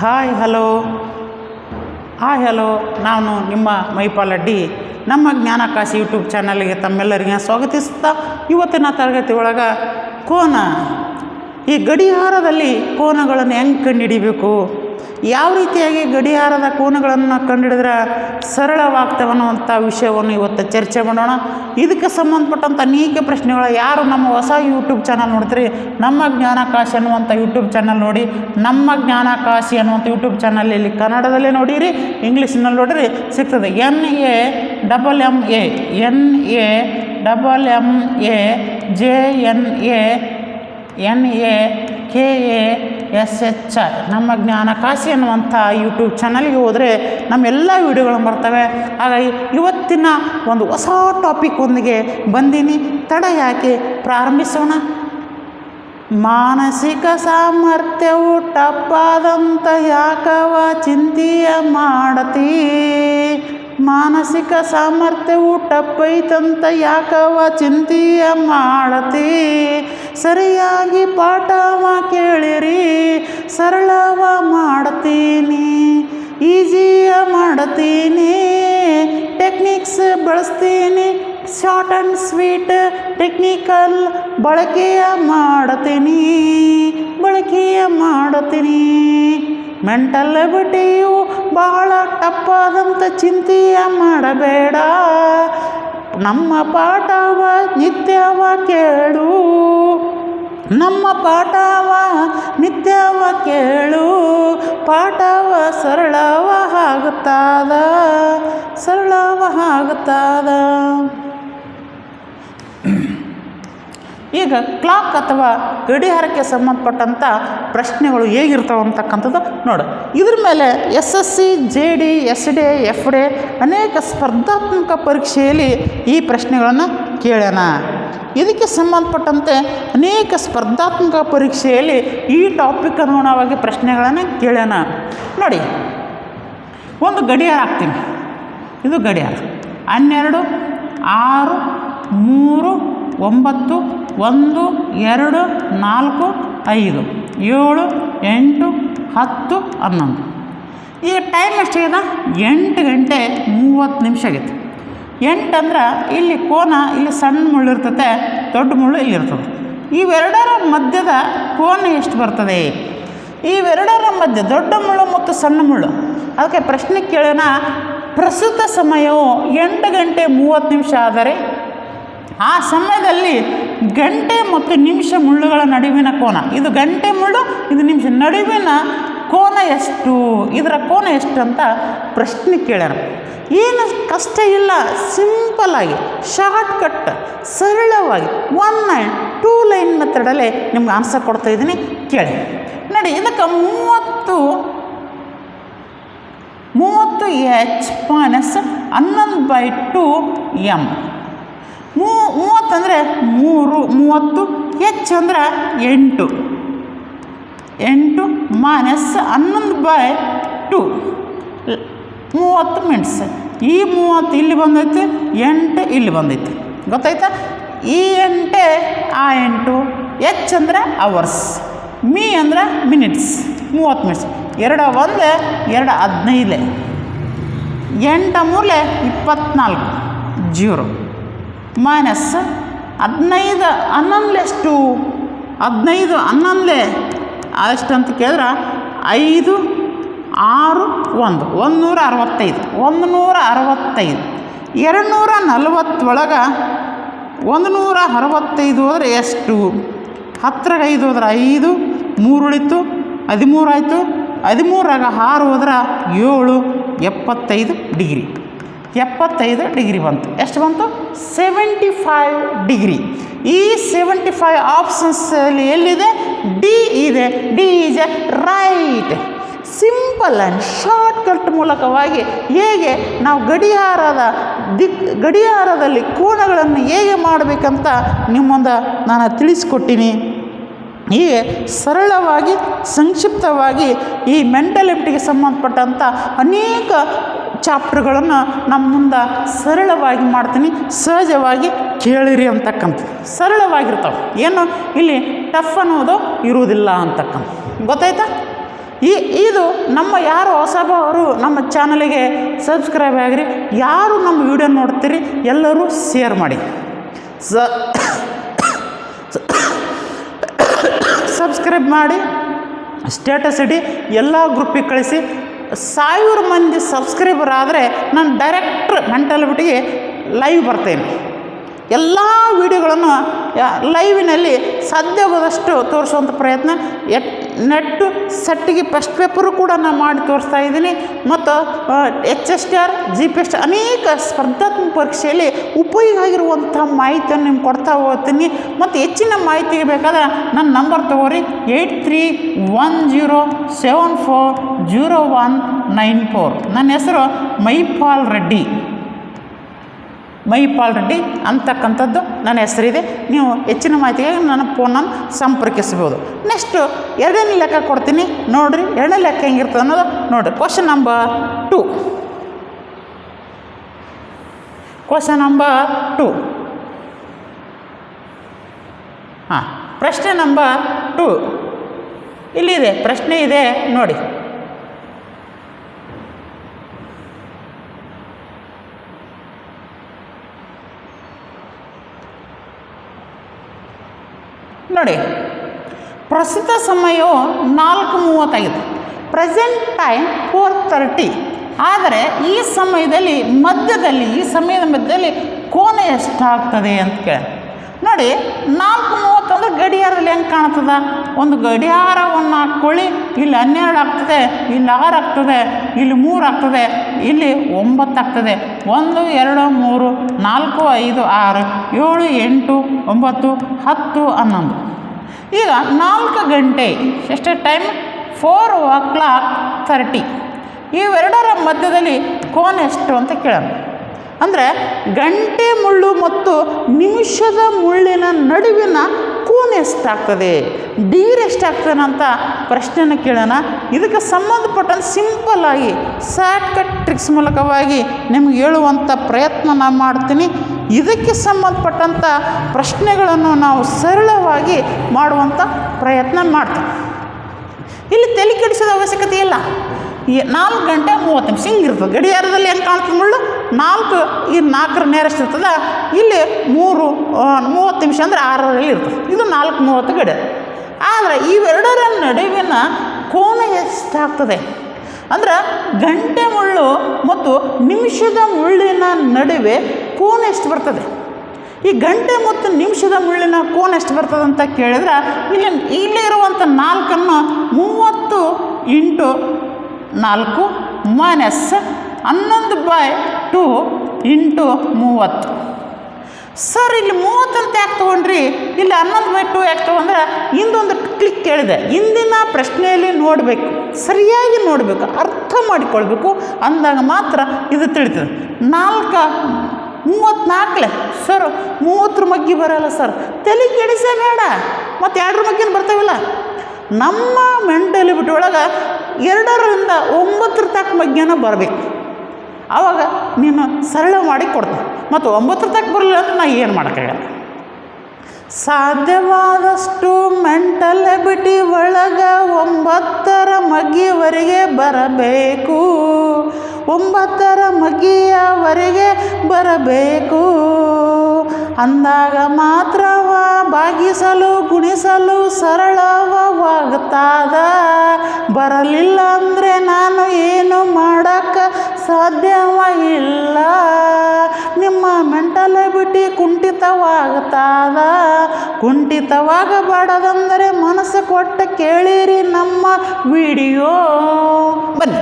Hello ನಾನು ನಿಮ್ಮ ಮೈಪಾಲ್ ಅಡ್ಡಿ. ನಮ್ಮ ಜ್ಞಾನಾಕಾಶ ಯೂಟ್ಯೂಬ್ ಚಾನಲ್ಗೆ ತಮ್ಮೆಲ್ಲರಿಗೆ ಸ್ವಾಗತಿಸ್ತಾ, ಇವತ್ತಿನ ತರಗತಿ ಒಳಗೆ ಕೋನ, ಈ ಗಡಿಯಾರದಲ್ಲಿ ಕೋನಗಳನ್ನು ಹೆಂಗೆ ಕಂಡುಹಿಡಿಬೇಕು, ಯಾವ ರೀತಿಯಾಗಿ ಗಡಿಯಾರದ ಕೋನಗಳನ್ನು ಕಂಡುಹಿಡಿದ್ರೆ ಸರಳವಾಗ್ತವನ್ನುವಂಥ ವಿಷಯವನ್ನು ಇವತ್ತು ಚರ್ಚೆ ಮಾಡೋಣ. ಇದಕ್ಕೆ ಸಂಬಂಧಪಟ್ಟಂಥ ಅನೇಕ ಪ್ರಶ್ನೆಗಳು ಯಾರು ನಮ್ಮ ಹೊಸ ಯೂಟ್ಯೂಬ್ ಚಾನಲ್ ನೋಡ್ತೀರಿ, ನಮ್ಮ ಜ್ಞಾನಾಕಾಶ ಅನ್ನುವಂಥ ಯೂಟ್ಯೂಬ್ ಚಾನಲ್ ನೋಡಿ. ನಮ್ಮ ಜ್ಞಾನಾಕಾಶಿ ಅನ್ನುವಂಥ ಯೂಟ್ಯೂಬ್ ಚಾನಲಲ್ಲಿ ಕನ್ನಡದಲ್ಲೇ ನೋಡಿರಿ, ಇಂಗ್ಲೀಷ್ನಲ್ಲಿ ನೋಡಿರಿ, ಸಿಗ್ತದೆ. NANAJNAKASHI ನಮ್ಮ ಜ್ಞಾನಕಾಶಿ ಅನ್ನುವಂಥ ಯೂಟ್ಯೂಬ್ ಚಾನಲ್ಗೆ ಹೋದರೆ ನಮ್ಮೆಲ್ಲ ವಿಡಿಯೋಗಳು ಬರ್ತವೆ. ಹಾಗಾಗಿ ಇವತ್ತಿನ ಒಂದು ಹೊಸ ಟಾಪಿಕ್ ಒಂದಿಗೆ ಬಂದೀನಿ. ತಡ ಯಾಕೆ, ಪ್ರಾರಂಭಿಸೋಣ. ಮಾನಸಿಕ ಸಾಮರ್ಥ್ಯವು ಟಪ್ಪಾದಂತ ಯಾಕವ ಚಿಂತೆಯ ಮಾಡತಿ, ಮಾನಸಿಕ ಸಾಮರ್ಥ್ಯವು ಟಪ್ಪೈತಂತ ಯಾಕವ ಚಿಂತೆಯ ಮಾಡತಿ, ಸರಿಯಾಗಿ ಪಾಠವ ಕೇಳಿರಿ, ಸರಳವ ಮಾಡ್ತೀನಿ, ಈಸಿಯ ಮಾಡ್ತೀನಿ, ಟೆಕ್ನಿಕ್ಸ್ ಬಳಸ್ತೀನಿ, ಶಾರ್ಟ್ ಆ್ಯಂಡ್ ಸ್ವೀಟ್ ಟೆಕ್ನಿಕಲ್ ಬಳಕೆಯ ಮಾಡ್ತೀನಿ. ಮೆಂಟಲ್ ಎಬಿಲಿಟಿಯು ಬಹಳ ಟಪ್ಪಾದಂಥ ಚಿಂತೆಯ ಮಾಡಬೇಡ, ನಮ್ಮ ಪಾಠವ ನಿತ್ಯವ ಕೇಳು, ನಮ್ಮ ಪಾಠವ ನಿತ್ಯವ ಕೇಳು, ಪಾಠವ ಸರಳವಾಗುತ್ತಾದ. ಈಗ ಕ್ಲಾಕ್ ಅಥವಾ ಗಡಿಯಾರಕ್ಕೆ ಸಂಬಂಧಪಟ್ಟಂಥ ಪ್ರಶ್ನೆಗಳು ಹೇಗಿರ್ತಾವೆ ಅಂತಕ್ಕಂಥದ್ದು ನೋಡು. ಇದ್ರ ಮೇಲೆ SSC, JD, SD, FD ಅನೇಕ ಸ್ಪರ್ಧಾತ್ಮಕ ಪರೀಕ್ಷೆಯಲ್ಲಿ ಈ ಪ್ರಶ್ನೆಗಳನ್ನು ಕೇಳ್ಯಾನ. ಇದಕ್ಕೆ ಸಂಬಂಧಪಟ್ಟಂತೆ ಅನೇಕ ಸ್ಪರ್ಧಾತ್ಮಕ ಪರೀಕ್ಷೆಯಲ್ಲಿ ಈ ಟಾಪಿಕ್ ಅನುಗುಣವಾಗಿ ಪ್ರಶ್ನೆಗಳನ್ನು ಕೇಳ್ಯಾನ. ನೋಡಿ, ಒಂದು ಗಡಿಯಾರ ಹಾಕ್ತೀನಿ. ಇದು ಗಡಿಯಾರ 12, 6, 3, 9, 1, 2, 4, 5, 7, 8, 10, 11. ಈಗ ಟೈಮ್ ಎಷ್ಟಾಗಿದೆ? 8 ಗಂಟೆ 30 ನಿಮಿಷ ಆಗೈತೆ. 8 ಅಂದ್ರೆ ಇಲ್ಲಿ ಕೋನ, ಇಲ್ಲಿ ಸಣ್ಣ ಮುಳ್ಳು ಇರ್ತದೆ, ದೊಡ್ಡ ಮುಳ್ಳು ಇಲ್ಲಿರ್ತದೆ. ಇವೆರಡರ ಮಧ್ಯದ ಕೋನ ಎಷ್ಟು ಬರ್ತದೆ? ಇವೆರಡರ ಮಧ್ಯೆ ದೊಡ್ಡ ಮುಳ್ಳು ಮತ್ತು ಸಣ್ಣ ಮುಳ್ಳು. ಅದಕ್ಕೆ ಪ್ರಶ್ನೆ ಕೇಳೋಣ. ಪ್ರಸ್ತುತ ಸಮಯವು 8 ಗಂಟೆ 30 ನಿಮಿಷ ಆದರೆ ಆ ಸಮಯದಲ್ಲಿ ಗಂಟೆ ಮತ್ತು ನಿಮಿಷ ಮುಳ್ಳುಗಳ ನಡುವಿನ ಕೋನ, ಇದು ಗಂಟೆ ಮುಳ್ಳು, ಇದು ನಿಮಿಷ, ನಡುವಿನ ಕೋನ ಎಷ್ಟು? ಇದರ ಕೋನ ಎಷ್ಟು ಅಂತ ಪ್ರಶ್ನೆ ಕೇಳ್ಯಾರ. ಏನು ಕಷ್ಟ ಇಲ್ಲ, ಸಿಂಪಲ್ಲಾಗಿ, ಶಾರ್ಟ್ಕಟ್, ಸರಳವಾಗಿ 1 ಲೈನ್ 2 ಲೈನ್ ಮೆಥಡಲ್ಲೇ ನಿಮ್ಗೆ ಆನ್ಸರ್ ಕೊಡ್ತಾ ಇದ್ದೀನಿ, ಕೇಳಿ. ನೋಡಿ, ಇದಕ್ಕೆ 30H - 11/2 M. 30 ಅಂದರೆ 3, 30, H ಅಂದರೆ 8, 8 - 11/2 30 ಮಿನಿಟ್ಸ್. ಈ 30 ಇಲ್ಲಿ ಬಂದೈತೆ, 8 ಇಲ್ಲಿ ಬಂದೈತೆ, ಗೊತ್ತಾಯ್ತಾ? ಈ 8 ಆ 8, H ಅಂದರೆ ಅವರ್ಸ್, ಮೀ ಅಂದರೆ ಮಿನಿಟ್ಸ್, 30 ಮಿನಿಟ್ಸ್. 2 1 2 15, 8 3 24, 0 ಮೈನಸ್ 15 11 ಎಷ್ಟು? 15 11 ಎಷ್ಟು ಅಂತ ಕೇಳಿದ್ರೆ 5 6 1 165, 165. 240 ಒಳಗೆ 165 ಹೋದರೆ ಎಷ್ಟು? 10 5 ಹೋದ್ರೆ 5, 3 ಉಳಿತು, 13 ಆಯಿತು. 13 6 ಹೋದ್ರೆ 7, 75 ಡಿಗ್ರಿ. 75 ಡಿಗ್ರಿ ಬಂತು. ಎಷ್ಟು ಬಂತು? 75 ಡಿಗ್ರಿ. ಈ 75 ಆಪ್ಷನ್ಸಲ್ಲಿ ಎಲ್ಲಿದೆ? ಡಿ ಇದೆ. D is A right. Simple and shortcut ಮೂಲಕವಾಗಿ ಹೇಗೆ ನಾವು ಗಡಿಯಾರದಲ್ಲಿ ಕೋನಗಳನ್ನು ಹೇಗೆ ಮಾಡಬೇಕಂತ ನಿಮ್ಮೊಂದು ನಾನು ತಿಳಿಸ್ಕೊಟ್ಟಿನಿ. ಹೀಗೆ ಸರಳವಾಗಿ, ಸಂಕ್ಷಿಪ್ತವಾಗಿ ಈ ಮೆಂಟಲ್ ಎಬಿಲಿಟಿಗೆ ಸಂಬಂಧಪಟ್ಟಂಥ ಅನೇಕ ಚಾಪ್ಟರ್ಗಳನ್ನು ನಮ್ಮ ಮುಂದೆ ಸರಳವಾಗಿ ಮಾಡ್ತೀನಿ, ಸಹಜವಾಗಿ ಕೇಳಿರಿ ಅಂತಕ್ಕಂಥ. ಸರಳವಾಗಿರ್ತಾವೆ, ಏನು ಇಲ್ಲಿ ಟಫ್ ಅನ್ನೋದು ಇರುವುದಿಲ್ಲ ಅಂತಕ್ಕಂಥ. ಗೊತ್ತಾಯ್ತಾ? ಇದು ನಮ್ಮ ಯಾರು ಹೊಸಬರು ನಮ್ಮ ಚಾನಲಿಗೆ ಸಬ್ಸ್ಕ್ರೈಬ್ ಆಗಿರಿ, ಯಾರು ನಮ್ಮ ವಿಡಿಯೋ ನೋಡ್ತೀರಿ ಎಲ್ಲರೂ ಶೇರ್ ಮಾಡಿ, ಸಬ್ಸ್ಕ್ರೈಬ್ ಮಾಡಿ, ಸ್ಟೇಟಸ್ ಇಡಿ, ಎಲ್ಲ ಗ್ರೂಪಿಗೆ ಕಳಿಸಿ. 1000 ಮಂದಿ ಸಬ್ಸ್ಕ್ರೈಬರ್ ಆದರೆ ನಾನು ಡೈರೆಕ್ಟ್ ಮೆಂಟಾಲಿಟಿಗೆ ಲೈವ್ ಬರ್ತೇನೆ. ಎಲ್ಲ ವೀಡಿಯೋಗಳನ್ನು ಲೈವಿನಲ್ಲಿ ಸಾಧ್ಯವಾದಷ್ಟು ತೋರಿಸುವಂಥ ಪ್ರಯತ್ನ ನೆಟ್ಟು ಸೆಟ್ಟಿಗೆ ಫಸ್ಟ್ ಪೇಪರು ಕೂಡ ನಾನು ಮಾಡಿ ತೋರಿಸ್ತಾ ಇದ್ದೀನಿ. ಮತ್ತು HSTR GPS ಅನೇಕ ಸ್ಪರ್ಧಾತ್ಮಕ ಪರೀಕ್ಷೆಯಲ್ಲಿ ಉಪಯೋಗ ಆಗಿರುವಂಥ ಮಾಹಿತಿಯನ್ನು ನಿಮ್ಗೆ ಕೊಡ್ತಾ ಹೋಗ್ತೀನಿ. ಮತ್ತು ಹೆಚ್ಚಿನ ಮಾಹಿತಿಗೆ ಬೇಕಾದ್ರೆ ನನ್ನ ನಂಬರ್ ತೊಗೋರಿ 8310740194. ನನ್ನ ಹೆಸರು ಮೈಪಾಲ್ ರೆಡ್ಡಿ ಅಂತಕ್ಕಂಥದ್ದು ನನ್ನ ಹೆಸರಿದೆ. ನೀವು ಹೆಚ್ಚಿನ ಮಾಹಿತಿಗೆ ನನ್ನ ಫೋನನ್ನು ಸಂಪರ್ಕಿಸ್ಬೋದು. ನೆಕ್ಸ್ಟು 2ನೇ ಲೆಕ್ಕ ಕೊಡ್ತೀನಿ ನೋಡಿರಿ. 2ನೇ ಲೆಕ್ಕ ಹೆಂಗಿರ್ತದೆ ಅನ್ನೋದು ನೋಡಿರಿ. ಕ್ವಶನ್ ನಂಬರ್ 2 ಹಾಂ, ಪ್ರಶ್ನೆ ನಂಬರ್ 2 ಇಲ್ಲಿದೆ. ಪ್ರಶ್ನೆ ಇದೆ ನೋಡಿ. ನೋಡಿ, ಪ್ರಸ್ತುತ ಸಮಯವು 4:35, ಪ್ರೆಸೆಂಟ್ ಟೈಮ್ 4:30. ಆದರೆ ಈ ಸಮಯದ ಮಧ್ಯದಲ್ಲಿ ಕೋನ ಎಷ್ಟಾಗ್ತದೆ ಅಂತ ಕೇಳಿ. ನೋಡಿ, 4:30 ಅಂದರೆ ಗಡಿಯಾರದಲ್ಲಿ ಹೆಂಗೆ ಕಾಣ್ತದೆ? ಒಂದು ಗಡಿಯಾರವನ್ನು ಹಾಕ್ಕೊಳ್ಳಿ. ಇಲ್ಲಿ 12 ಆಗ್ತದೆ, ಇಲ್ಲಿ 6 ಆಗ್ತದೆ, ಇಲ್ಲಿ 3 ಆಗ್ತದೆ, ಇಲ್ಲಿ 9 ಆಗ್ತದೆ. 1 2 3 4 5 6 7 8 9 10 11. ಈಗ 4 ಗಂಟೆ ಎಷ್ಟು ಟೈಮ್? 4:30. ಇವೆರಡರ ಮಧ್ಯದಲ್ಲಿ ಕೋನ ಎಷ್ಟು ಅಂತ ಕೇಳೋಣ. ಅಂದರೆ ಗಂಟೆ ಮುಳ್ಳು ಮತ್ತು ನಿಮಿಷದ ಮುಳ್ಳಿನ ನಡುವಿನ ಕೋನ ಎಷ್ಟಾಗ್ತದೆ, ಡಿಗ್ರಿ ಎಷ್ಟಾಗ್ತದೆ ಅಂತ ಪ್ರಶ್ನೆಯನ್ನು ಕೇಳೋಣ. ಇದಕ್ಕೆ ಸಂಬಂಧಪಟ್ಟಂತೆ ಸಿಂಪಲ್ಲಾಗಿ ಶಾರ್ಟ್ಕಟ್ ಟ್ರಿಕ್ಸ್ ಮೂಲಕವಾಗಿ ನಿಮಗೆ ಹೇಳುವಂಥ ಪ್ರಯತ್ನ ನಾನು ಮಾಡ್ತೀನಿ. ಇದಕ್ಕೆ ಸಂಬಂಧಪಟ್ಟಂಥ ಪ್ರಶ್ನೆಗಳನ್ನು ನಾವು ಸರಳವಾಗಿ ಮಾಡುವಂಥ ಪ್ರಯತ್ನ ಮಾಡ್ತೀವಿ. ಇಲ್ಲಿ ತಲೆ ಕೆಡಿಸೋದ ಅವಶ್ಯಕತೆ ಇಲ್ಲ. 4 ಗಂಟೆ 30 ನಿಮಿಷ ಹಿಂಗಿರ್ತದೆ. ಗಡಿಯಾರದಲ್ಲಿ ಹೆಂಗೆ ಕಾಣ್ತದೆ ಮುಳ್ಳು? 4 ಈ 4ರ ನೇರಷ್ಟು ಇರ್ತದೆ. ಇಲ್ಲಿ 30 ನಿಮಿಷ ಅಂದರೆ 6ರಲ್ಲಿ ಇರ್ತದೆ. ಇದು 4:30 ಗಡಿಯಾರ. ಆದರೆ ಇವೆರಡರ ನಡುವಿನ ಕೋನ ಎಷ್ಟಾಗ್ತದೆ ಅಂದ್ರೆ ಗಂಟೆ ಮುಳ್ಳು ಮತ್ತು ನಿಮಿಷದ ಮುಳ್ಳಿನ ನಡುವೆ ಕೋನ ಎಷ್ಟು ಬರ್ತದೆ? ಈ ಗಂಟೆ ಮತ್ತು ನಿಮಿಷದ ಮುಳ್ಳಿನ ಕೋನ ಎಷ್ಟು ಬರ್ತದೆ ಅಂತ ಕೇಳಿದ್ರೆ ಇಲ್ಲಿ ಇರುವಂಥ 4ಅನ್ನು 30 × 4 ಮೈನಸ್ 11/2 × 30. ಸರ್, ಇಲ್ಲಿ 30 ಅಂತ ಯಾಕೆ ತೊಗೊಂಡ್ರಿ? ಇಲ್ಲಿ 11/2 ಯಾಕೆ ತೊಗೊಂಡ್ರೆ ಇಂದೊಂದು ಕ್ಲಿಕ್ ಕೇಳಿದೆ. ಇಂದಿನ ಪ್ರಶ್ನೆಯಲ್ಲಿ ನೋಡಬೇಕು, ಸರಿಯಾಗಿ ನೋಡಬೇಕು, ಅರ್ಥ ಮಾಡಿಕೊಳ್ಬೇಕು, ಅಂದಾಗ ಮಾತ್ರ ಇದು ತಿಳಿತದೆ. 34 ಸರ್ 30 ಮಗ್ಗಿ ಬರೋಲ್ಲ ಸರ್, ತಲೆ ಕೆಡಿಸೇ ಬೇಡ. ಮತ್ತು 2 ಮಗ್ಗಿನ ಬರ್ತಾವಿಲ್ಲ. ನಮ್ಮ ಮೆಂಟಾಲಿಟಿ ಒಳಗೆ 2ರಿಂದ 9 ತಕ್ಕ ಮಗ್ಗಿನ ಬರಬೇಕು. ಆವಾಗ ನೀನು ಸರಳ ಮಾಡಿ ಕೊಡ್ತೀನಿ. ಮತ್ತು 9 ತಕ್ಕ ಬರಲಿಲ್ಲ ಅಂದ್ರೆ ನಾ ಏನು ಮಾಡೋಕ್ಕಾಗಲ್ಲ. ಸಾಧ್ಯವಾದಷ್ಟು ಮೆಂಟಾಲಿಟಿ ಒಳಗೆ 9ರ ಮಗ್ಗಿವರೆಗೆ ಬರಬೇಕು, 9ರ ಮಗ್ಗಿಯವರೆಗೆ ಬರಬೇಕು. ಅಂದಾಗ ಮಾತ್ರವ ಭಾಗಿಸಲು ಗುಣಿಸಲು ಸರಳವಾಗುತ್ತಾದ. ಬರಲಿಲ್ಲ ಅಂದರೆ ನಾನು ಏನು ಮಾಡೋಕ್ಕೆ ಸಾಧ್ಯವಿಲ್ಲ. ನಿಮ್ಮ ಮೆಂಟಾಲಿಟಿ ಕುಂಠಿತವಾಗುತ್ತಾದ. ಕುಂಠಿತವಾಗಬಾರದಂದರೆ ಮನಸ್ಸು ಕೊಟ್ಟು ಕೇಳಿರಿ ನಮ್ಮ ವಿಡಿಯೋ. ಬನ್ನಿ,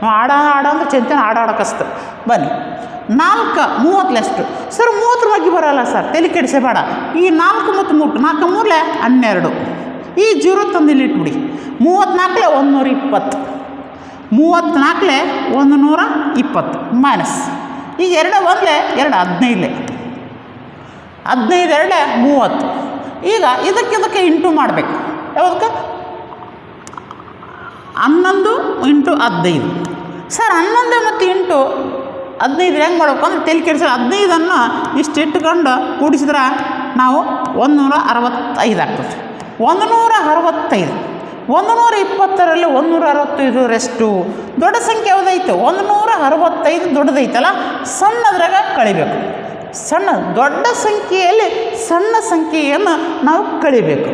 ಹಾಡಂದ್ರೆ ಚಿಂತನೆ ಹಾಡಾಡಕಸ್ತು. ಬನ್ನಿ, 4:30 ಎಷ್ಟು ಸರ್? 30 ಮಗ್ಗಿ ಬರೋಲ್ಲ ಸರ್, ತಲೆ ಕೆಡಿಸಬೇಡ. ಈ 4 ಮತ್ತು 3 4 3 12. ಈ 0 ತಂದು ಇಲ್ಲಿ ಇಟ್ಬಿಡಿ. 34 120, 34 120 ಮೈನಸ್ ಈಗ 2 1 2 15, 15 2 30. ಈಗ ಇದಕ್ಕೆ ಇಂಟು ಮಾಡಬೇಕು. ಯಾವುದಕ್ಕೆ? 11 × 15. ಸರ್ 11 ಮತ್ತು ಇಂಟು 15 ಹೆಂಗೆ ಮಾಡ್ಬೇಕು ಅಂದ್ರೆ ತಲೆ ಕೆಡಿಸಿ 15ಅನ್ನು ಇಷ್ಟು ಇಟ್ಕೊಂಡು ಕೂಡಿಸಿದ್ರೆ ನಾವು 165 ಆಗ್ತದೆ. 165 120ರಲ್ಲಿ 165 ರೆಸ್ಟು. ದೊಡ್ಡ ಸಂಖ್ಯೆ ಯಾವುದೈತೆ 165 ದೊಡ್ಡದೈತಲ್ಲ, ಸಣ್ಣದ್ರಾಗ ಕಳಿಬೇಕು. ದೊಡ್ಡ ಸಂಖ್ಯೆಯಲ್ಲಿ ಸಣ್ಣ ಸಂಖ್ಯೆಯನ್ನು ನಾವು ಕಳಿಬೇಕು.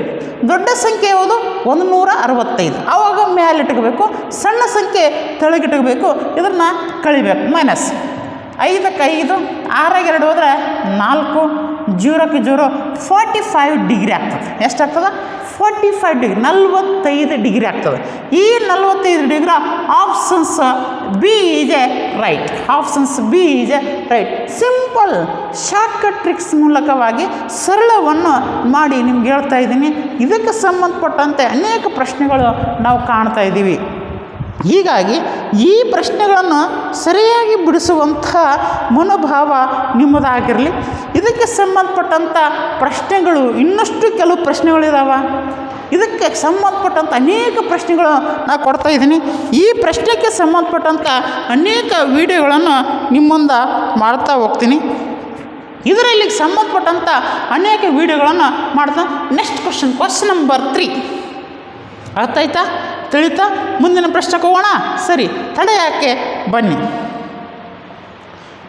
ದೊಡ್ಡ ಸಂಖ್ಯೆ ಯಾವುದು 165, ಆವಾಗ ಮೇಲಿಟ್ಕೋಬೇಕು, ಸಣ್ಣ ಸಂಖ್ಯೆ ತೆಳಗಿಟ್ಕೋಬೇಕು, ಇದನ್ನು ಕಳಿಬೇಕು. ಮೈನಸ್ 5ಕ್ಕೆ 5, 6ಗೆ 2 ಹೋದರೆ 4, 0ಕ್ಕೆ 0, 45 ಡಿಗ್ರಿ ಆಗ್ತದೆ. ಎಷ್ಟಾಗ್ತದೆ? 45 ಡಿಗ್ರಿ, 45 ಡಿಗ್ರಿ ಆಗ್ತದೆ. ಈ 45 degree options B is A right. Options B is A right. Simple shortcut tricks ಮೂಲಕವಾಗಿ ಸರಳವನ್ನು ಮಾಡಿ ನಿಮ್ಗೆ ಹೇಳ್ತಾ ಇದ್ದೀನಿ. ಇದಕ್ಕೆ ಸಂಬಂಧಪಟ್ಟಂತೆ ಅನೇಕ ಪ್ರಶ್ನೆಗಳು ನಾವು ಕಾಣ್ತಾ ಇದ್ದೀವಿ. ಹೀಗಾಗಿ ಈ ಪ್ರಶ್ನೆಗಳನ್ನು ಸರಿಯಾಗಿ ಬಿಡಿಸುವಂಥ ಮನೋಭಾವ ನಿಮ್ಮದಾಗಿರಲಿ. ಇದಕ್ಕೆ ಸಂಬಂಧಪಟ್ಟಂಥ ಪ್ರಶ್ನೆಗಳು ಇನ್ನಷ್ಟು ಕೆಲವು ಪ್ರಶ್ನೆಗಳಿದ್ದಾವೆ. ಇದಕ್ಕೆ ಸಂಬಂಧಪಟ್ಟಂಥ ಅನೇಕ ಪ್ರಶ್ನೆಗಳು ನಾನು ಕೊಡ್ತಾ ಇದ್ದೀನಿ. ಈ ಪ್ರಶ್ನೆಗೆ ಸಂಬಂಧಪಟ್ಟಂಥ ಅನೇಕ ವಿಡಿಯೋಗಳನ್ನು ನಿಮ್ಮ ಮುಂದೆ ಮಾಡ್ತಾ ಹೋಗ್ತೀನಿ. ಇದರಲ್ಲಿ ಸಂಬಂಧಪಟ್ಟಂಥ ಅನೇಕ ವಿಡಿಯೋಗಳನ್ನು ಮಾಡ್ತಾ ನೆಕ್ಸ್ಟ್ ಕ್ವಶನ್ ನಂಬರ್ 3 ಅರ್ಥ ಆಯ್ತಾ? ತಿಳಿತಾ? ಮುಂದಿನ ಪ್ರಶ್ನೆಗೆ ಹೋಗೋಣ. ಸರಿ, ತಡೆ ಯಾಕೆ, ಬನ್ನಿ.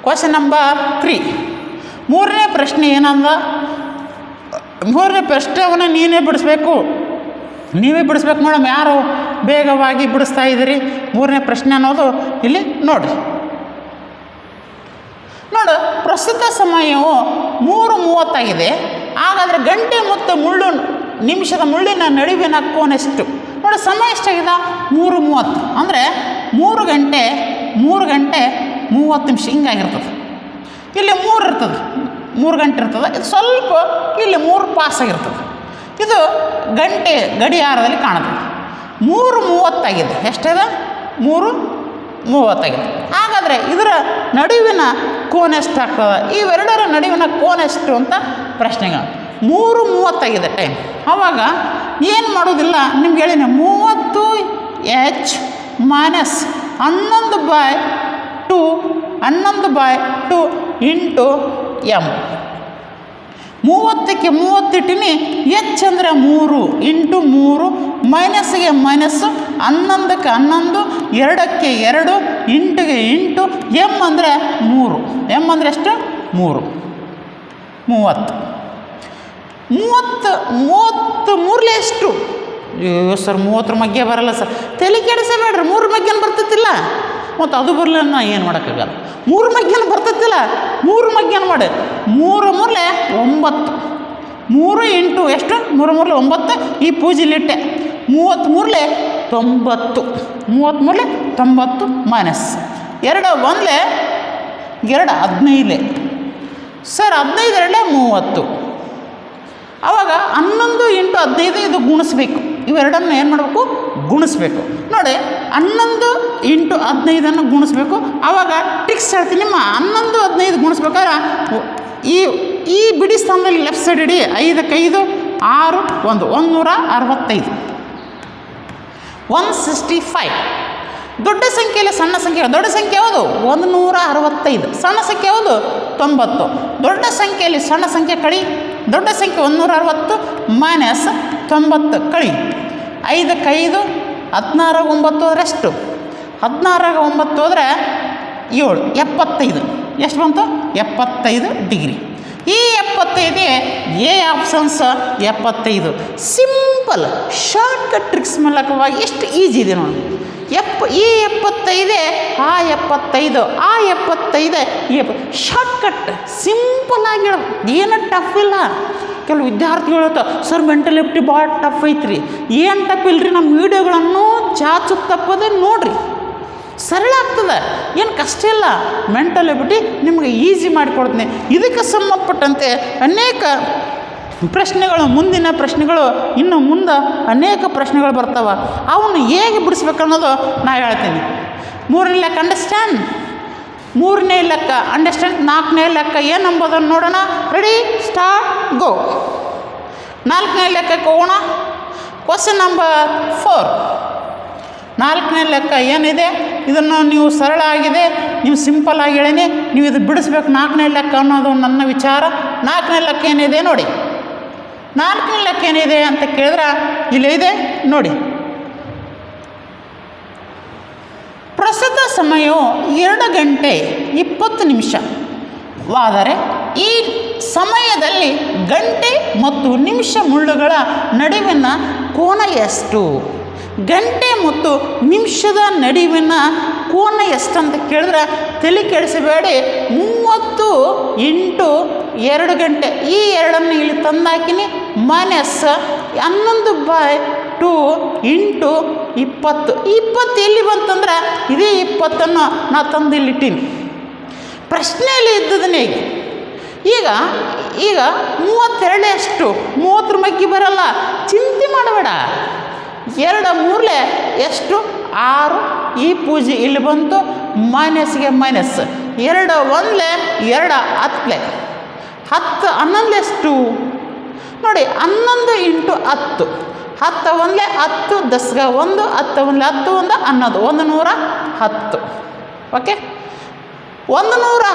ಕ್ವಶನ್ ನಂಬರ್ 3, ಮೂರನೇ ಪ್ರಶ್ನೆ ಏನಂದ? ಮೂರನೇ ಪ್ರಶ್ನೆಯನ್ನು ನೀವೇ ಬಿಡಿಸ್ಬೇಕು ಮೇಡಮ್. ಯಾರು ಬೇಗವಾಗಿ ಬಿಡಿಸ್ತಾ ಇದ್ದೀರಿ? ಮೂರನೇ ಪ್ರಶ್ನೆ ಅನ್ನೋದು ಇಲ್ಲಿ ನೋಡು. ಪ್ರಸ್ತುತ ಸಮಯವು 3:30 ಹಾಗಾದರೆ ಗಂಟೆ ಮತ್ತು ನಿಮಿಷದ ಮುಳ್ಳಿನ ನಡುವಿನ ಕೋನೆಷ್ಟು? ನೋಡಿ, ಸಮಯ ಎಷ್ಟಾಗಿದೆ? 3:30 ಅಂದರೆ 3 ಗಂಟೆ 30 ನಿಮಿಷ ಹಿಂಗಾಗಿರ್ತದೆ. ಇಲ್ಲಿ 3 ಇರ್ತದೆ, 3 ಗಂಟೆ ಇರ್ತದೆ. ಇದು ಸ್ವಲ್ಪ ಇಲ್ಲಿ 3 ಪಾಸ್ ಆಗಿರ್ತದೆ. ಇದು ಗಂಟೆ ಗಡಿಯಾರದಲ್ಲಿ ಕಾಣುತ್ತದೆ. 3:30 ಎಷ್ಟಿದೆ? 3:30. ಹಾಗಾದರೆ ಇದರ ನಡುವಿನ ಕೋನ ಎಷ್ಟಾಗ್ತದೆ? ಇವೆರಡರ ನಡುವಿನ ಕೋನ ಎಷ್ಟು ಅಂತ ಪ್ರಶ್ನೆಗಳು. 3:30 ಟೈಮ್. ಆವಾಗ ಏನು ಮಾಡೋದಿಲ್ಲ, ನಿಮ್ಗೆ ಹೇಳಿನಿ 30h ಮೈನಸ್ 11/2 ಇಂಟು m. 30ಕ್ಕೆ 30 ಇಟ್ಟಿನಿ, ಎಚ್ ಅಂದರೆ 3 ಇಂಟು 3, ಮೈನಸ್ಗೆ ಮೈನಸ್ಸು, 11ಕ್ಕೆ 11, 2ಕ್ಕೆ 2, ಇಂಟುಗೆ ಇಂಟು, ಎಮ್ ಅಂದರೆ 3. ಎಮ್ ಅಂದರೆ ಎಷ್ಟು? 3. 33 ಎಷ್ಟು? ಅಯ್ಯೋ ಸರ್, 30 ಮಗ್ಗೆ ಬರಲ್ಲ ಸರ್. ತಲೆ ಕೆಡಿಸಬೇಡ್ರಿ, 3 ಮಗ್ಗೇನು ಬರ್ತೈತಿಲ್ಲ. ಮತ್ತು ಅದು ಬರಲಿಲ್ಲ, ನಾ ಏನು ಮಾಡೋಕ್ಕಾಗಲ್ಲ. 3 ಮಗ್ಗೇನು ಬರ್ತೈತಿಲ್ಲ, 3 ಮಗ್ಗೇನು ಮಾಡಿ 3 ಮೂರಲೆ 9. 3 ಇಂಟು ಎಷ್ಟು? 3 ಮೂರಲೆ 9. ಈ ಪೂಜೆಲಿಟ್ಟೆ 33ಲೆ 90. 33ಲೆ 90 ಮೈನಸ್ 2 1ಲೆ 2 15 ಸರ್. 15 2 30. ಆವಾಗ 11 ಇಂಟು 15 ಇದು ಗುಣಿಸ್ಬೇಕು. ಇವೆರಡನ್ನು ಏನು ಮಾಡಬೇಕು? ಗುಣಿಸ್ಬೇಕು. ನೋಡಿ, 11 ಇಂಟು 15 ಗುಣಿಸ್ಬೇಕು. ಆವಾಗ ಟ್ರಿಕ್ಸ್ ಹೇಳ್ತೀನಿ. ನಿಮ್ಮ 11 15 ಗುಣಿಸ್ಬೇಕಾದ್ರೆ ಈ ಬಿಡಿ ಸ್ಥಾನದಲ್ಲಿ ಲೆಫ್ಟ್ ಸೈಡ್ ಇಡಿ. 5ಕ್ಕೆ 5, 6 1 165. 165. ದೊಡ್ಡ ಸಂಖ್ಯೆಯಲ್ಲಿ ಸಣ್ಣ ಸಂಖ್ಯೆ. ದೊಡ್ಡ ಸಂಖ್ಯೆ ಯಾವುದು? 165. ಸಣ್ಣ ಸಂಖ್ಯೆ ಯಾವುದು? 90. ದೊಡ್ಡ ಸಂಖ್ಯೆಯಲ್ಲಿ ಸಣ್ಣ ಸಂಖ್ಯೆ ಕಳಿ. ದೊಡ್ಡ ಸಂಖ್ಯೆ 160 ಮೈನಸ್ 90 ಕಳಿ. 5ಕ್ಕೆ 5, 16ಗೆ 9 ಹೋದ್ರೆ ಎಷ್ಟು? 16ಗೆ 9 ಹೋದರೆ 7, 75. ಎಷ್ಟು ಬಂತು? 75 ಡಿಗ್ರಿ. ಈ 75 A options 75. Simple shortcut tricks ಮೂಲಕವಾಗಿ ಎಷ್ಟು ಈಜಿ ಇದೆ ನೋಡಿ. ಈ 75 ಆ 75, ಆ 75 ಈ ಶಾರ್ಟ್ಕಟ್ ಸಿಂಪಲ್ ಆಗಿ ಏನು ಟಫ್ ಇಲ್ಲ. ಕೆಲವು ವಿದ್ಯಾರ್ಥಿಗಳು ಹೇಳ್ತಾರೆ, ಸರ್ ಮೆಂಟಲ್ ಎಬಿಲಿಟಿ ಭಾಳ ಟಫ್ ಐತ್ರಿ. ಏನು ಟಫ್ ಇಲ್ಲರಿ, ನಮ್ಮ ವೀಡಿಯೋಗಳನ್ನು ಚಾಚು ತಪ್ಪದೆ ನೋಡಿರಿ, ಸರಳ ಆಗ್ತದೆ, ಏನು ಕಷ್ಟ ಇಲ್ಲ. ಮೆಂಟಲ್ ಎಬಿಲಿಟಿ ನಿಮಗೆ ಈಸಿ ಮಾಡಿಕೊಡ್ತೀನಿ. ಇದಕ್ಕೆ ಸಂಬಂಧಪಟ್ಟಂತೆ ಅನೇಕ ಪ್ರಶ್ನೆಗಳು, ಮುಂದಿನ ಪ್ರಶ್ನೆಗಳು, ಇನ್ನು ಮುಂದೆ ಅನೇಕ ಪ್ರಶ್ನೆಗಳು ಬರ್ತಾವೆ. ಅವನು ಹೇಗೆ ಬಿಡಿಸ್ಬೇಕನ್ನೋದು ನಾನು ಹೇಳ್ತೀನಿ. 3ನೇ ಲೆಕ್ಕ ಅಂಡರ್ಸ್ಟ್ಯಾಂಡ್. 3ನೇ ಲೆಕ್ಕ ಅಂಡರ್ಸ್ಟ್ಯಾಂಡ್. 4ನೇ ಲೆಕ್ಕ ಏನು ಎಂಬುದನ್ನು ನೋಡೋಣ. ರೆಡಿ, ಸ್ಟಾರ್ಟ್, ಗೋ. 4ನೇ ಲೆಕ್ಕಕ್ಕೆ ಹೋಗೋಣ. Question number 4. 4ನೇ ಲೆಕ್ಕ ಏನಿದೆ, ಇದನ್ನು ನೀವು ಸರಳ ಆಗಿದೆ, ನೀವು ಸಿಂಪಲ್ ಆಗಿ ಹೇಳೀನಿ, ನೀವು ಇದು ಬಿಡಿಸ್ಬೇಕು. 4ನೇ ಲೆಕ್ಕ ಅನ್ನೋದು ನನ್ನ ವಿಚಾರ. 4ನೇ ಲೆಕ್ಕ ಏನಿದೆ ನೋಡಿ. 4ನೇ ಲೆಕ್ಕ ಏನಿದೆ ಅಂತ ಕೇಳಿದ್ರೆ ಇಲ್ಲಿ ಇದೆ ನೋಡಿ. ಸಮಯವು 2 ಗಂಟೆ 20 ನಿಮಿಷವಾದರೆ ಈ ಸಮಯದಲ್ಲಿ ಗಂಟೆ ಮತ್ತು ನಿಮಿಷ ಮುಳ್ಳುಗಳ ನಡುವಿನ ಕೋನ ಎಷ್ಟು? ಗಂಟೆ ಮತ್ತು ನಿಮಿಷದ ನಡುವಿನ ಕೋನ ಎಷ್ಟು ಅಂತ ಕೇಳಿದ್ರೆ ತಲೆ ಕೆಡಿಸಬೇಡಿ. 30 ಇಂಟು 2 ಗಂಟೆ, ಈ ಎರಡನ್ನು ಇಲ್ಲಿ ತಂದಾಕಿನಿ, ಮೈನಸ್ 11/2 ಇಂಟು 20. 20 ಎಲ್ಲಿ ಬಂತಂದ್ರೆ ಇದೇ 20 ನಾ ತಂದು ಇಲ್ಲಿಟ್ಟೀನಿ. ಪ್ರಶ್ನೆಯಲ್ಲಿ ಇದ್ದದನ್ನೇ ಈಗ 32 ಎಷ್ಟು? 30 ಮಗ್ಗಿ ಬರಲ್ಲ, ಚಿಂತೆ ಮಾಡಬೇಡ. 2 3 ಎಷ್ಟು? 6. ಈ ಪೂಜೆ ಇಲ್ಲಿ ಬಂತು, ಮೈನಸ್ಗೆ ಮೈನಸ್. 2 1 2 10 10 11 ಎಷ್ಟು ನೋಡಿ? 11 ಇಂಟು 10, 10 1 10, 10 1, 10 1 10 1 11, 110. ಓಕೆ, 110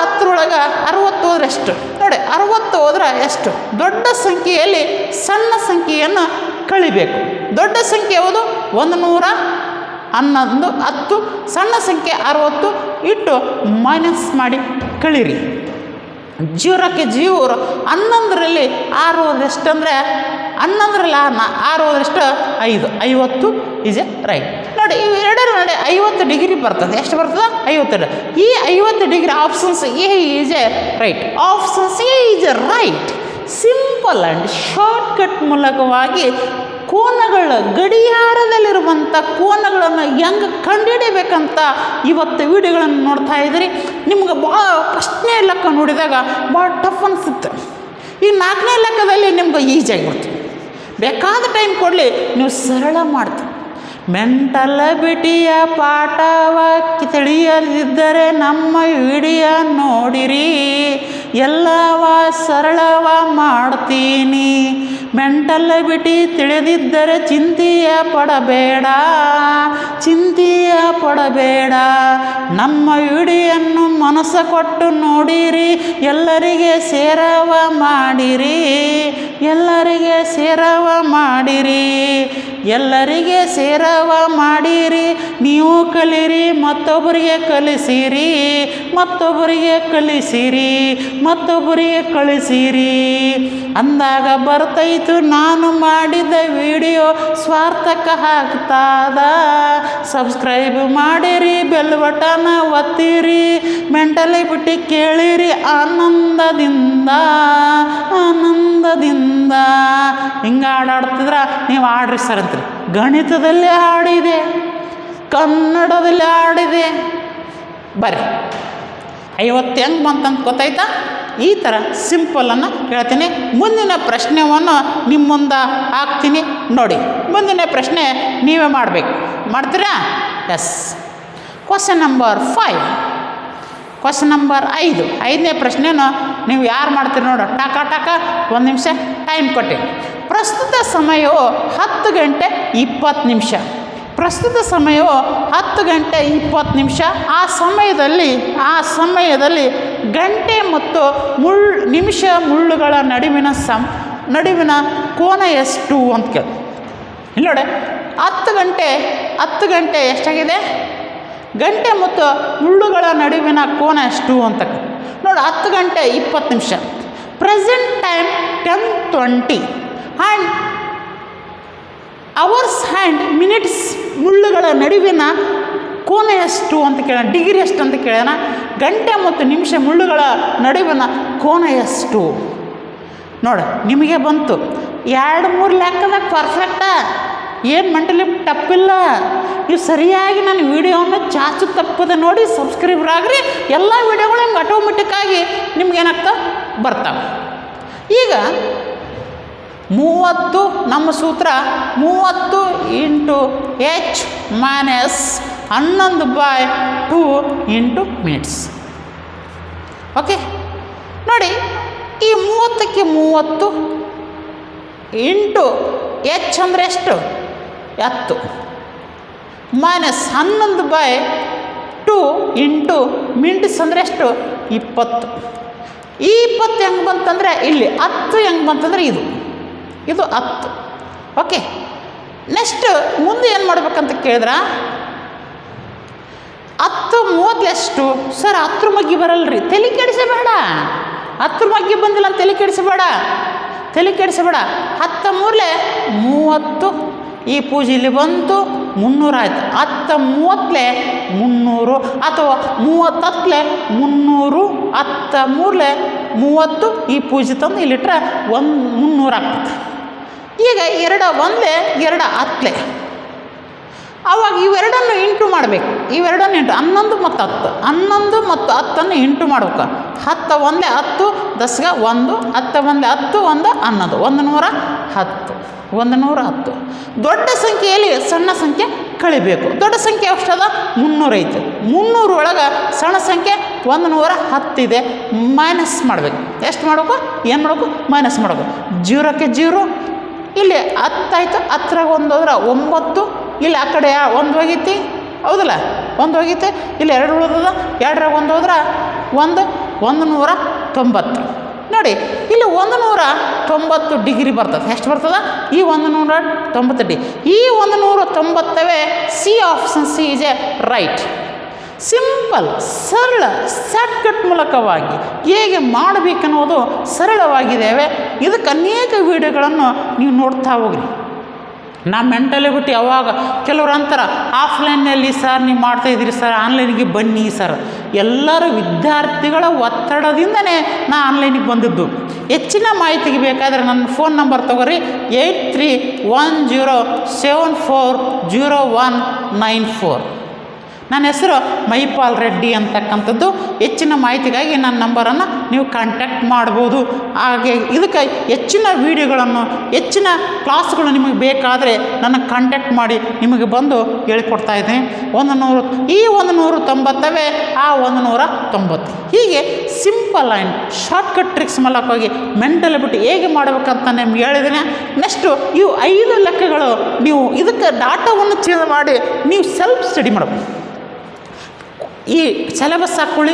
60 ಹೋದ್ರೆ ಎಷ್ಟು ನೋಡಿ? 60 ಹೋದ್ರೆ ಎಷ್ಟು? ದೊಡ್ಡ ಸಂಖ್ಯೆಯಲ್ಲಿ ಸಣ್ಣ ಸಂಖ್ಯೆಯನ್ನು ಕಳಿಬೇಕು. ದೊಡ್ಡ ಸಂಖ್ಯೆ ಯಾವುದು? 111 10, ಸಣ್ಣ ಸಂಖ್ಯೆ 60 ಇಟ್ಟು ಮೈನಸ್ ಮಾಡಿ ಕಳೀರಿ. 0ಕ್ಕೆ 0. 11ರಲ್ಲಿ 6 ಹೋದ್ರೆ ಎಷ್ಟು ಅಂದರೆ 11ರಲ್ಲಿ 6 ಹೋದ್ರೆ ಎಷ್ಟು? 5. 50 ಈಸ್ ಎ ರೈಟ್. ನೋಡಿ, ಇವೆರಡರ ನಡೆ 50 ಡಿಗ್ರಿ ಬರ್ತದೆ. ಎಷ್ಟು ಬರ್ತದೆ? 50. ಈ 50 degree options A is A right. Options A is A right. Simple and shortcut ಮೂಲಕವಾಗಿ ಕೋನಗಳ ಗಡಿಯಾರದಲ್ಲಿರುವಂಥ ಕೋನಗಳನ್ನು ಹೆಂಗೆ ಕಂಡುಹಿಡಿಬೇಕಂತ ಇವತ್ತು ವಿಡಿಯೋಗಳನ್ನು ನೋಡ್ತಾ ಇದ್ದೀರಿ. ನಿಮ್ಗೆ ಭಾಳ ಫಸ್ಟ್ನೇ ಲೆಕ್ಕ ನೋಡಿದಾಗ ಭಾಳ ಟಫ್ ಅನಿಸುತ್ತೆ. ಈ 4ನೇ ಲೆಕ್ಕದಲ್ಲಿ ನಿಮ್ಗೆ ಈಜಿಯಾಗಿಬಿಡ್ತು. ಬೇಕಾದ ಟೈಮ್ ಕೊಡಲಿ, ನೀವು ಸರಳ ಮಾಡ್ತೀವಿ. ಮೆಂಟಲಬಿಟಿಯ ಪಾಠವ ತಿಳಿಯದಿದ್ದರೆ ನಮ್ಮ ವಿಡಿಯೋ ನೋಡಿರಿ, ಎಲ್ಲವ ಸರಳವ ಮಾಡ್ತೀನಿ. ಮೆಂಟಲಬಿಟಿ ತಿಳಿದಿದ್ದರೆ ಚಿಂತೆಯ ಪಡಬೇಡ, ಚಿಂತೆಯ ಪಡಬೇಡ. ನಮ್ಮ ವಿಡಿಯೋನ್ನು ಮನಸ್ಸು ಕೊಟ್ಟು ನೋಡಿರಿ, ಎಲ್ಲರಿಗೆ ಸೇರವ ಮಾಡಿರಿ, ಎಲ್ಲರಿಗೆ ಸೇರವ ಮಾಡಿರಿ, ಎಲ್ಲರಿಗೆ ಸೇರವ ಮಾಡಿರಿ. ನೀವು ಕಲಿರಿ, ಮತ್ತೊಬ್ಬರಿಗೆ ಕಲಿಸಿರಿ, ಮತ್ತೊಬ್ಬರಿಗೆ ಕಲಿಸಿರಿ, ಮತ್ತೊಬ್ಬರಿಗೆ ಕಳಿಸಿರಿ. ಅಂದಾಗ ಬರ್ತೈತು ನಾನು ಮಾಡಿದ ವಿಡಿಯೋ ಸ್ವಾರ್ಥಕ ಆಗ್ತದ. ಸಬ್ಸ್ಕ್ರೈಬ್ ಮಾಡಿರಿ, ಬೆಲ್ ಬಟನ್ ಒತ್ತಿರಿ, ಮೆಂಟಲಿಬಿಟಿ ಕೇಳಿರಿ ಆನಂದದಿಂದ, ಆನಂದದಿಂದ. ಹಿಂಗೆ ಆಡಾಡ್ತಿದ್ರೆ ನೀವು ಆಡ್ರಿ ಸರ್ ಅಂತೀರಿ. ಗಣಿತದಲ್ಲೇ ಆಡಿದೆ, ಕನ್ನಡದಲ್ಲಿ ಆಡಿದೆ. ಬರ್ರಿ, 50 ಹೆಂಗೆ ಬಂತಂತ ಗೊತ್ತಾಯ್ತಾ? ಈ ಥರ ಸಿಂಪಲನ್ನು ಹೇಳ್ತೀನಿ. ಮುಂದಿನ ಪ್ರಶ್ನೆಯನ್ನು ನಿಮ್ಮ ಮುಂದೆ ಹಾಕ್ತೀನಿ ನೋಡಿ. ಮುಂದಿನ ಪ್ರಶ್ನೆ ನೀವೇ ಮಾಡಬೇಕು. ಮಾಡ್ತೀರಾ? Yes. Question number 5. Question number 5. 5ನೇ ಪ್ರಶ್ನೆಯನ್ನು ನೀವು ಯಾರು ಮಾಡ್ತೀರಿ ನೋಡು. ಟಕ ಟಕ 1 ನಿಮಿಷ ಟೈಮ್ ಕೊಟ್ಟು. ಪ್ರಸ್ತುತ ಸಮಯವು 10 ಗಂಟೆ 20 ನಿಮಿಷ. ಪ್ರಸ್ತುತ ಸಮಯವು 10 ಗಂಟೆ 20 ನಿಮಿಷ. ಆ ಸಮಯದಲ್ಲಿ ಗಂಟೆ ಮತ್ತು ನಿಮಿಷ ಮುಳ್ಳುಗಳ ನಡುವಿನ ಕೋನ ಎಷ್ಟು ಅಂತ ಕೇಳಿ. ಇಲ್ಲಿ ನೋಡಿ, 10 ಗಂಟೆ ಎಷ್ಟಾಗಿದೆ? ಗಂಟೆ ಮತ್ತು ಮುಳ್ಳುಗಳ ನಡುವಿನ ಕೋನ ಎಷ್ಟು ಅಂತ ನೋಡಿ. 10 ಗಂಟೆ 20 ನಿಮಿಷ. Present time 10:20 and hours and minutes. ಮುಳ್ಳುಗಳ ನಡುವಿನ ಕೋನ ಎಷ್ಟು ಅಂತ ಕೇಳೋಣ, ಡಿಗ್ರಿ ಎಷ್ಟು ಅಂತ ಕೇಳೋಣ. ಗಂಟೆ ಮತ್ತು ನಿಮಿಷ ಮುಳ್ಳುಗಳ ನಡುವಿನ ಕೋನ ಎಷ್ಟು ನೋಡಿ. ನಿಮಗೆ ಬಂತು 2-3 ಲೆಕ್ಕದಾಗ ಪರ್ಫೆಕ್ಟಾ? ಏನು ಮೆಂಟಲಿ ತಪ್ಪಿಲ್ಲ. ನೀವು ಸರಿಯಾಗಿ ನನ್ನ ವೀಡಿಯೋವನ್ನು ಚಾಚು ತಪ್ಪದೆ ನೋಡಿ ಸಬ್ಸ್ಕ್ರೈಬರ್ ಆಗ್ರಿ. ಎಲ್ಲ ವೀಡಿಯೋಗಳು ನಿಮ್ಗೆ ಆಟೋಮೆಟಿಕ್ಕಾಗಿ ನಿಮ್ಗೇನಾಗ್ತವೆ ಬರ್ತಾವೆ. ಈಗ 30 ನಮ್ಮ ಸೂತ್ರ 30 into H minus 11/2 into minutes. Okay ನೋಡಿ, ಈ 30ಕ್ಕೆ 30 ಇಂಟು H ಅಂದರೆ ಎಷ್ಟು? 10 ಮೈನಸ್ 11/2 ಇಂಟು ಮಿನಿಟ್ಸ್ ಅಂದರೆ ಎಷ್ಟು? 20. ಈ 20 ಹೆಂಗೆ ಬಂತಂದರೆ ಇಲ್ಲಿ 10 ಹೆಂಗೆ ಬಂತಂದರೆ ಇದು 10. ಓಕೆ, ನೆಕ್ಸ್ಟ್ ಮುಂದೆ ಏನು ಮಾಡ್ಬೇಕಂತ ಕೇಳಿದ್ರೆ 10 ಎಷ್ಟು ಸರ್? 10 ಮಗ್ಗಿ ಬರಲ್ರಿ, ತಲೆ ಕೆಡಿಸಬೇಡ. 10 ಮಗ್ಗಿ ಬಂದಿಲ್ಲ ಅಂತ ತಲೆ ಕೆಡಿಸಬೇಡ. 10 ಮೂರಲೆ 30. ಈ ಪೂಜೆ ಇಲ್ಲಿ ಬಂತು 300 ಆಯ್ತು. 10 30 300 ಅಥವಾ 30 300. 10 ಮೂರಲೆ 30. ಈ ಪೂಜೆ ತಂದು ಇಲ್ಲಿಟ್ರೆ 300 ಆಗ್ತದೆ. ಈಗ 2 1 2 10. ಆವಾಗ ಇವೆರಡನ್ನು ಇಂಟು ಮಾಡಬೇಕು. ಇವೆರಡನ್ನು ಇಂಟು 11 ಮತ್ತು 10. 11 ಮತ್ತು 10 ಇಂಟು ಮಾಡ್ಬೇಕು. 10 1 10 10ಗೆ 1. 10 1 10 1 11. 110. 110. ದೊಡ್ಡ ಸಂಖ್ಯೆಯಲ್ಲಿ ಸಣ್ಣ ಸಂಖ್ಯೆ ಕಳಿಬೇಕು. ದೊಡ್ಡ ಸಂಖ್ಯೆ ಎಷ್ಟದ? 300 ಐತೆ. 300 ಒಳಗೆ ಸಣ್ಣ ಸಂಖ್ಯೆ 110 ಇದೆ. ಮೈನಸ್ ಮಾಡಬೇಕು. ಎಷ್ಟು ಮಾಡಬೇಕು? ಏನು ಮಾಡಬೇಕು? ಮೈನಸ್ ಮಾಡಬೇಕು. 0ಕ್ಕೆ 0. ಇಲ್ಲಿ 10 ಆಯಿತು. 10ರಾಗ 1 ಹೋದ್ರೆ 9. ಇಲ್ಲಿ ಆ ಕಡೆ 1 ಹೋಗೈತಿ, ಹೌದಲ್ಲ? 1 ಹೋಗೈತೆ. ಇಲ್ಲಿ 2 ಉಳಿದದ. 2ರಾಗ 1 ಹೋದ್ರೆ 190. ನೋಡಿ, ಇಲ್ಲಿ 190 ಡಿಗ್ರಿ ಬರ್ತದೆ. ಎಷ್ಟು ಬರ್ತದೆ? ಈ 190 ಡಿಗ್ರಿ. ಈ 190 C option C is A right. Simple, ಸರಳ, ಶಾರ್ಟ್ಕಟ್ ಮೂಲಕವಾಗಿ ಹೇಗೆ ಮಾಡಬೇಕನ್ನೋದು ಸರಳವಾಗಿದ್ದೇವೆ. ಇದಕ್ಕೆ ಅನೇಕ ವಿಡಿಯೋಗಳನ್ನು ನೀವು ನೋಡ್ತಾ ಹೋಗ್ರಿ. ನಾ ಮೆಂಟಲಿಬಿಟಿ ಯಾವಾಗ ಕೆಲವ್ರು ಅಂತಾರೆ ಆಫ್ಲೈನ್ನಲ್ಲಿ ಸರ್ ನೀವು ಮಾಡ್ತಾಯಿದ್ದೀರಿ ಸರ್, ಆನ್ಲೈನಿಗೆ ಬನ್ನಿ ಸರ್. ಎಲ್ಲರೂ ವಿದ್ಯಾರ್ಥಿಗಳ ಒತ್ತಡದಿಂದನೇ ನಾ ಆನ್ಲೈನಿಗೆ ಬಂದಿದ್ದು. ಹೆಚ್ಚಿನ ಮಾಹಿತಿಗೆ ಬೇಕಾದರೆ ನನ್ನ ಫೋನ್ ನಂಬರ್ ತೊಗೊರಿ 8310740194. ನನ್ನ ಹೆಸರು ಮಹಿಪಾಲ್ ರೆಡ್ಡಿ ಅಂತಕ್ಕಂಥದ್ದು. ಹೆಚ್ಚಿನ ಮಾಹಿತಿಗಾಗಿ ನನ್ನ ನಂಬರನ್ನು ನೀವು ಕಾಂಟ್ಯಾಕ್ಟ್ ಮಾಡ್ಬೋದು. ಹಾಗೆ ಇದಕ್ಕೆ ಹೆಚ್ಚಿನ ವೀಡಿಯೋಗಳನ್ನು, ಹೆಚ್ಚಿನ ಕ್ಲಾಸ್ಗಳು ನಿಮಗೆ ಬೇಕಾದರೆ ನನಗೆ ಕಾಂಟ್ಯಾಕ್ಟ್ ಮಾಡಿ ನಿಮಗೆ ಬಂದು ಹೇಳಿಕೊಡ್ತಾ ಇದ್ದೀನಿ. 100 ಈ 190 ಆ 190. ಹೀಗೆ ಸಿಂಪಲ್ ಆ್ಯಂಡ್ ಶಾರ್ಟ್ಕಟ್ ಟ್ರಿಕ್ಸ್ ಮೂಲಕವಾಗಿ ಮೆಂಟಲಿಬಿಟಿ ಹೇಗೆ ಮಾಡಬೇಕಂತ ನಿಮ್ಗೆ ಹೇಳಿದ್ದೀನಿ. ನೆಕ್ಸ್ಟು ಇವು 5 ಲೆಕ್ಕಗಳು ನೀವು ಇದಕ್ಕೆ ಡಾಟಾವನ್ನು ಚೇಂಜ್ ಮಾಡಿ ನೀವು ಸೆಲ್ಫ್ ಸ್ಟಡಿ ಮಾಡಬೇಕು. ಈ ಸಿಲೆಬಸ್ ಹಾಕ್ಕೊಳ್ಳಿ,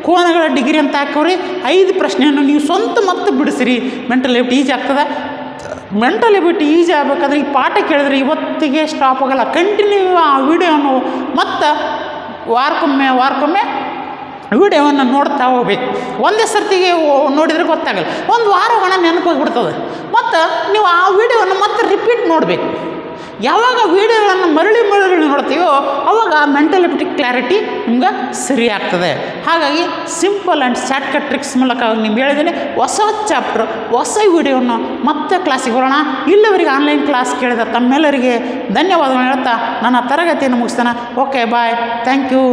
ಕೋನಗಳ ಡಿಗ್ರಿ ಅಂತ ಹಾಕೋರಿ. 5 ಪ್ರಶ್ನೆಯನ್ನು ನೀವು ಸ್ವಂತ ಮತ್ತೆ ಬಿಡಿಸಿರಿ. ಮೆಂಟಲಿಬಿಟಿ ಈಜಿ ಆಗ್ತದೆ. ಮೆಂಟಲಿಬಿಟಿ ಈಜಿ ಆಗಬೇಕಾದ್ರೆ ಈ ಪಾಠ ಕೇಳಿದ್ರೆ ಇವತ್ತಿಗೆ ಸ್ಟಾಪ್ ಆಗೋಲ್ಲ. ಕಂಟಿನ್ಯೂ ಆ ವಿಡಿಯೋನು ಮತ್ತು ವಾರಕ್ಕೊಮ್ಮೆ ವಿಡಿಯೋವನ್ನು ನೋಡ್ತಾ ಹೋಗ್ಬೇಕು. ಒಂದೇ ಸರ್ತಿಗೆ ನೋಡಿದರೆ ಗೊತ್ತಾಗಲ್ಲ. ಒಂದು ವಾರ ಒಣ ನೆನಪೋಗ್ಬಿಡ್ತದೆ. ಮತ್ತು ನೀವು ಆ ವಿಡಿಯೋವನ್ನು ಮತ್ತೆ ರಿಪೀಟ್ ನೋಡಬೇಕು. ಯಾವಾಗ ವೀಡಿಯೋಗಳನ್ನು ಮರಳಿ ನೋಡ್ತೀವೋ ಅವಾಗ ಮೆಂಟಲಿಬಿಟಿ ಕ್ಲಾರಿಟಿ ನಿಮ್ಗೆ ಸರಿ ಆಗ್ತದೆ. ಹಾಗಾಗಿ ಸಿಂಪಲ್ ಆ್ಯಂಡ್ ಶಾರ್ಟ್ಕಟ್ ಟ್ರಿಕ್ಸ್ ಮೂಲಕ ನಿಮ್ಗೆ ಹೇಳಿದ್ದೀನಿ. ಹೊಸ ಚಾಪ್ಟ್ರು, ಹೊಸ ವಿಡಿಯೋವನ್ನು ಮತ್ತೆ ಕ್ಲಾಸಿಗೆ ಬರೋಣ. ಇಲ್ಲಿವರೆಗೆ ಆನ್ಲೈನ್ ಕ್ಲಾಸ್ ಕೇಳಿದ ತಮ್ಮೆಲ್ಲರಿಗೆ ಧನ್ಯವಾದಗಳು ಹೇಳ್ತಾ ನನ್ನ ತರಗತಿಯನ್ನು ಮುಗಿಸ್ತಾನೆ. Okay, bye. Thank you.